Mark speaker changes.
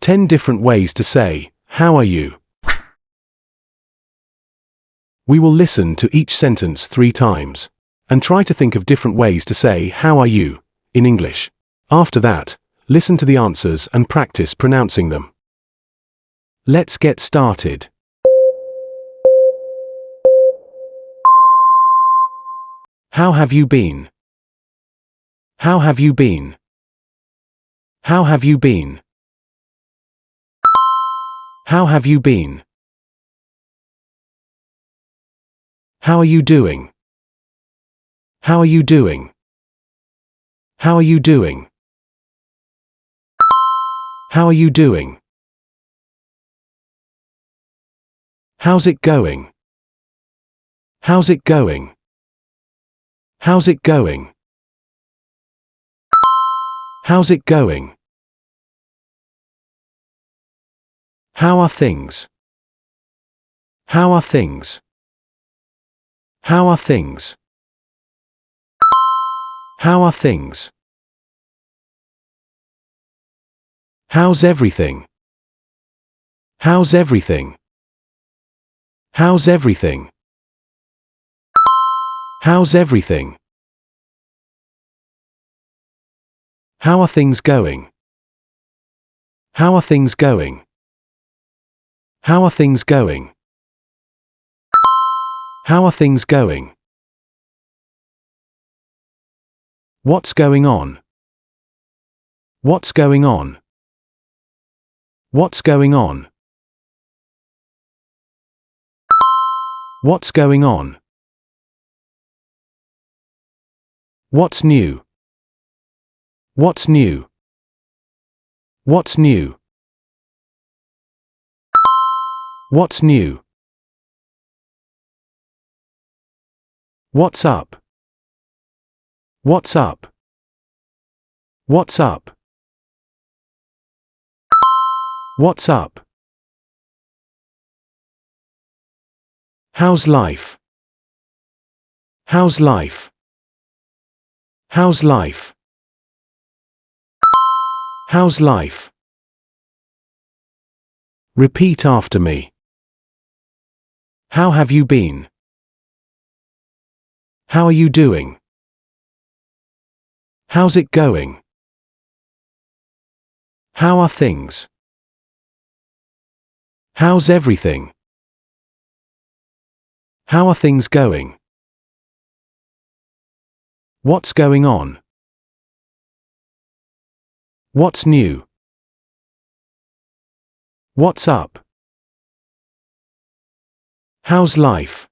Speaker 1: 10 different ways to say, how are you? We will listen to each sentence 3 times and try to think of different ways to say, how are you, in English. After that, listen to the answers and practice pronouncing them. Let's get started. How have you been? How have you been? How have you been? How have you been? How are you doing? How are you doing? How are you doing? How are you doing? How's it going? How's it going? How's it going? How's it going? How are things? How are things? How are things? How are things? How's everything? How's everything? How's everything? How's everything? How are things going? How are things going? How are things going? How are things going? What's going on? What's going on? What's going on? What's going on? What's new? What's new? What's new? What's new? What's up? What's up? What's up? What's up? How's life? How's life? How's life? How's life? Repeat after me. How have you been? How are you doing? How's it going? How are things? How's everything? How are things going? What's going on? What's new? What's up? How's life?